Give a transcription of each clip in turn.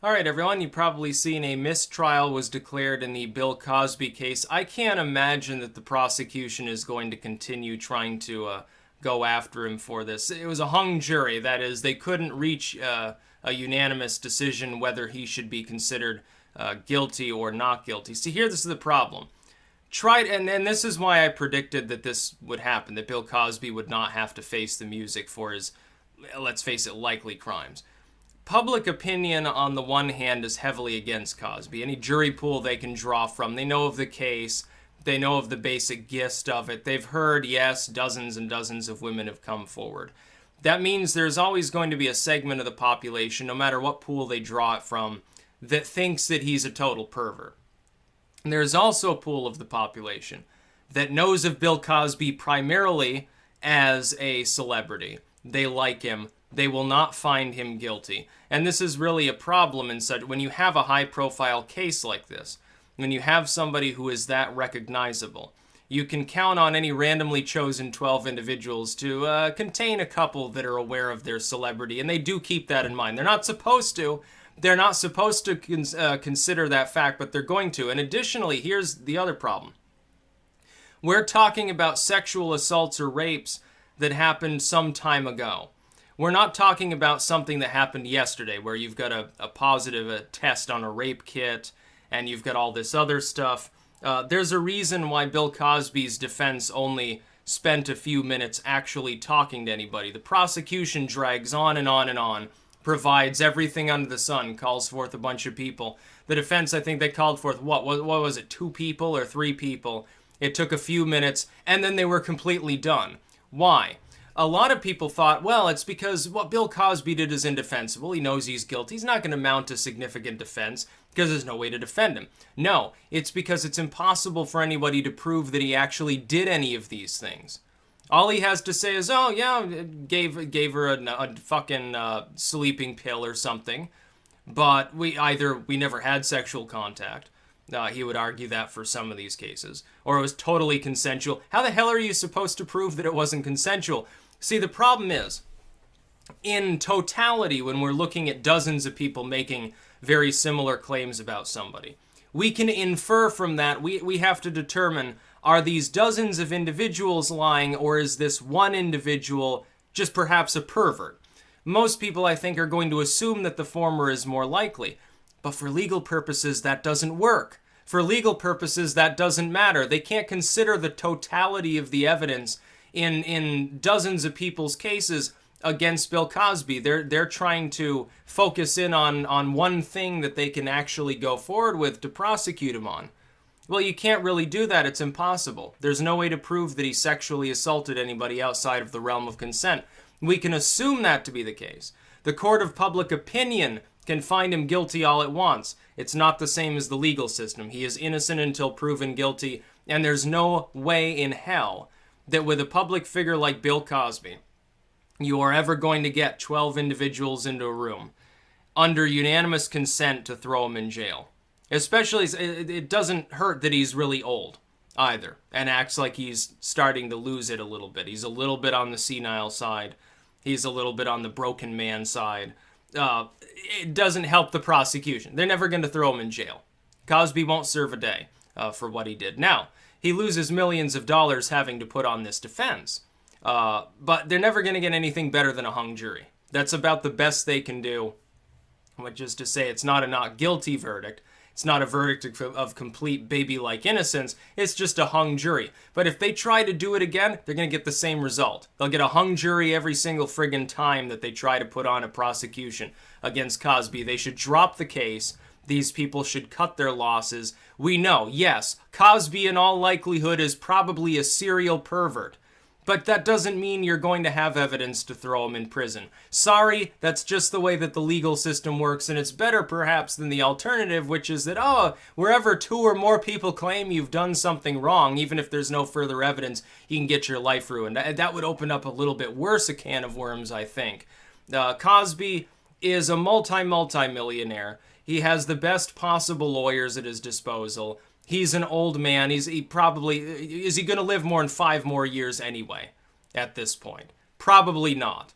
All right, everyone, you've probably seen a mistrial was declared in the Bill Cosby case. I can't imagine that the prosecution is going to continue trying to go after him for this. It was a hung jury. That is, they couldn't reach a unanimous decision whether he should be considered guilty or not guilty. See, here, this is the problem. And this is why I predicted that this would happen, that Bill Cosby would not have to face the music for his, let's face it, likely crimes. Public opinion, on the one hand, is heavily against Cosby. Any jury pool they can draw from, they know of the case, they know of the basic gist of it. They've heard, yes, dozens and dozens of women have come forward. That means there's always going to be a segment of the population, no matter what pool they draw it from, that thinks that he's a total pervert. And there's also a pool of the population that knows of Bill Cosby primarily as a celebrity. They like him. They will not find him guilty. And this is really a problem in such when you have a high-profile case like this, when you have somebody who is that recognizable. You can count on any randomly chosen 12 individuals to contain a couple that are aware of their celebrity, and they do keep that in mind. They're not supposed to. They're not supposed to consider that fact, but they're going to. And additionally, here's the other problem. We're talking about sexual assaults or rapes that happened some time ago. We're not talking about something that happened yesterday where you've got a positive test on a rape kit and you've got all this other stuff. There's a reason why Bill Cosby's defense only spent a few minutes actually talking to anybody. The prosecution drags on and on and on, provides everything under the sun, calls forth a bunch of people. The defense, I think they called forth, what was it, 2 people or 3 people? It took a few minutes, and then they were completely done. Why? A lot of people thought, well, it's because what Bill Cosby did is indefensible. He knows he's guilty. He's not going to mount a significant defense because there's no way to defend him. No, it's because it's impossible for anybody to prove that he actually did any of these things. All he has to say is, oh, yeah, gave her a fucking sleeping pill or something, but we never had sexual contact. He would argue that for some of these cases. Or it was totally consensual. How the hell are you supposed to prove that it wasn't consensual? See, the problem is, in totality, when we're looking at dozens of people making very similar claims about somebody, we can infer from that, we have to determine, are these dozens of individuals lying, or is this one individual just perhaps a pervert? Most people, I think, are going to assume that the former is more likely. But for legal purposes, that doesn't work. For legal purposes, that doesn't matter. They can't consider the totality of the evidence in dozens of people's cases against Bill Cosby. They're trying to focus in on one thing that they can actually go forward with to prosecute him on. Well, you can't really do that. It's impossible. There's no way to prove that he sexually assaulted anybody outside of the realm of consent. We can assume that to be the case. The court of public opinion can find him guilty all it wants. It's not the same as the legal system. He is innocent until proven guilty, and there's no way in hell that with a public figure like Bill Cosby, you are ever going to get 12 individuals into a room under unanimous consent to throw him in jail. Especially, it doesn't hurt that he's really old either, and acts like he's starting to lose it a little bit. He's a little bit on the senile side. He's a little bit on the broken man side. It doesn't help the prosecution. They're never going to throw him in jail. Cosby won't serve a day for what he did. Now, he loses millions of dollars having to put on this defense. But they're never going to get anything better than a hung jury. That's about the best they can do, which is to say it's not a not guilty verdict. It's not a verdict of complete baby-like innocence. It's just a hung jury. But if they try to do it again, they're going to get the same result. They'll get a hung jury every single friggin' time that they try to put on a prosecution against Cosby. They should drop the case. These people should cut their losses. We know, yes, Cosby in all likelihood is probably a serial pervert. But that doesn't mean you're going to have evidence to throw him in prison. Sorry, that's just the way that the legal system works, and it's better perhaps than the alternative, which is that, wherever 2 or more people claim you've done something wrong, even if there's no further evidence, you can get your life ruined. That would open up a little bit worse a can of worms, I think. Cosby is a multi-millionaire. He has the best possible lawyers at his disposal. He's an old man. Is he going to live more than 5 more years anyway at this point? Probably not.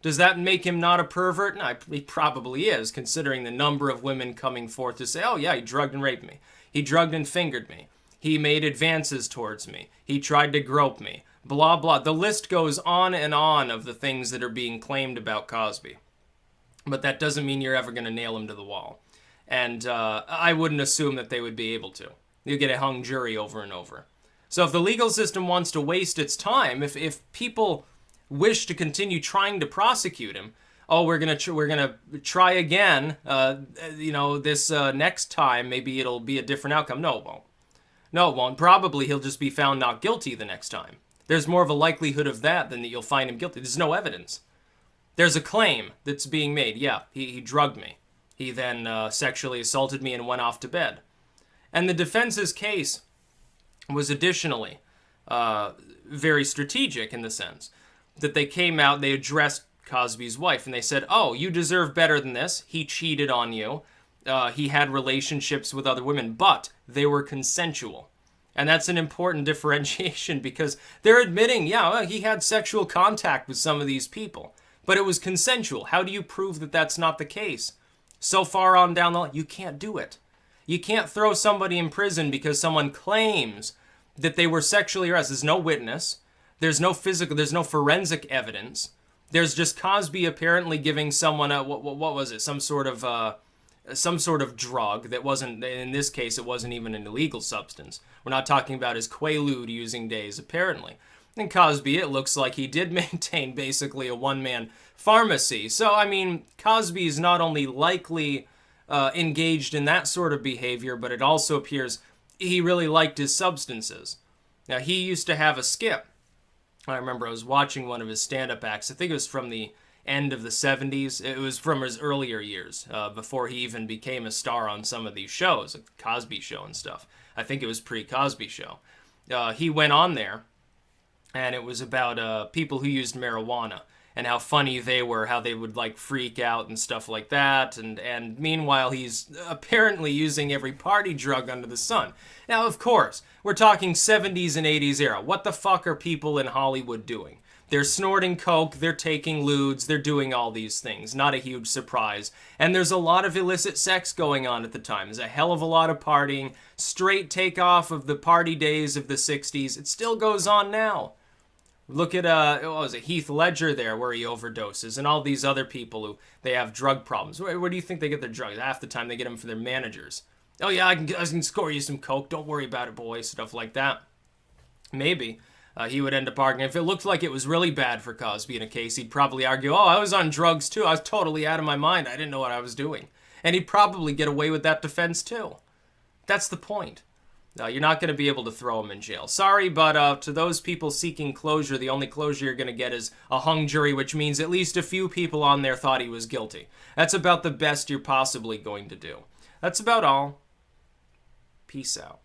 Does that make him not a pervert? No, he probably is, considering the number of women coming forth to say, oh yeah, he drugged and raped me. He drugged and fingered me. He made advances towards me. He tried to grope me. Blah, blah. The list goes on and on of the things that are being claimed about Cosby. But that doesn't mean you're ever going to nail him to the wall. And I wouldn't assume that they would be able to. You get a hung jury over and over. So if the legal system wants to waste its time, if people wish to continue trying to prosecute him, oh, we're gonna try again. This next time maybe it'll be a different outcome. No, it won't. No, it won't. Probably he'll just be found not guilty the next time. There's more of a likelihood of that than that you'll find him guilty. There's no evidence. There's a claim that's being made. Yeah, he drugged me. He then sexually assaulted me and went off to bed. And the defense's case was additionally very strategic in the sense that they came out, they addressed Cosby's wife, and they said, oh, you deserve better than this. He cheated on you. He had relationships with other women, but they were consensual. And that's an important differentiation because they're admitting, yeah, well, he had sexual contact with some of these people, but it was consensual. How do you prove that that's not the case? So far on down the line, you can't do it. You can't throw somebody in prison because someone claims that they were sexually harassed. There's no witness. There's no forensic evidence. There's just Cosby apparently giving someone what was it? Some sort of drug that wasn't, in this case, it wasn't even an illegal substance. We're not talking about his Quaalude using days, apparently. And Cosby, it looks like he did maintain basically a one-man pharmacy. So, I mean, Cosby is not only likely engaged in that sort of behavior, but it also appears he really liked his substances. Now, he used to have a skip. I remember I was watching one of his stand-up acts. I think it was from the end of the 70s. It was from his earlier years, before he even became a star on some of these shows, like the Cosby Show and stuff. I think it was pre-Cosby Show. He went on there, and it was about people who used marijuana and how funny they were, how they would like freak out and stuff like that. And meanwhile, he's apparently using every party drug under the sun. Now, of course, we're talking 70s and 80s era. What the fuck are people in Hollywood doing? They're snorting coke, they're taking ludes, they're doing all these things. Not a huge surprise. And there's a lot of illicit sex going on at the time. There's a hell of a lot of partying. Straight takeoff of the party days of the 60s. It still goes on now. Look at, what was it, Heath Ledger there, where he overdoses, and all these other people who, they have drug problems. Where do you think they get their drugs? Half the time they get them from their managers. Oh yeah, I can score you some coke, don't worry about it, boy, stuff like that. Maybe. He would end up arguing. If it looked like it was really bad for Cosby in a case, he'd probably argue, oh, I was on drugs too, I was totally out of my mind, I didn't know what I was doing. And he'd probably get away with that defense too. That's the point. You're not going to be able to throw him in jail. Sorry, but to those people seeking closure, the only closure you're going to get is a hung jury, which means at least a few people on there thought he was guilty. That's about the best you're possibly going to do. That's about all. Peace out.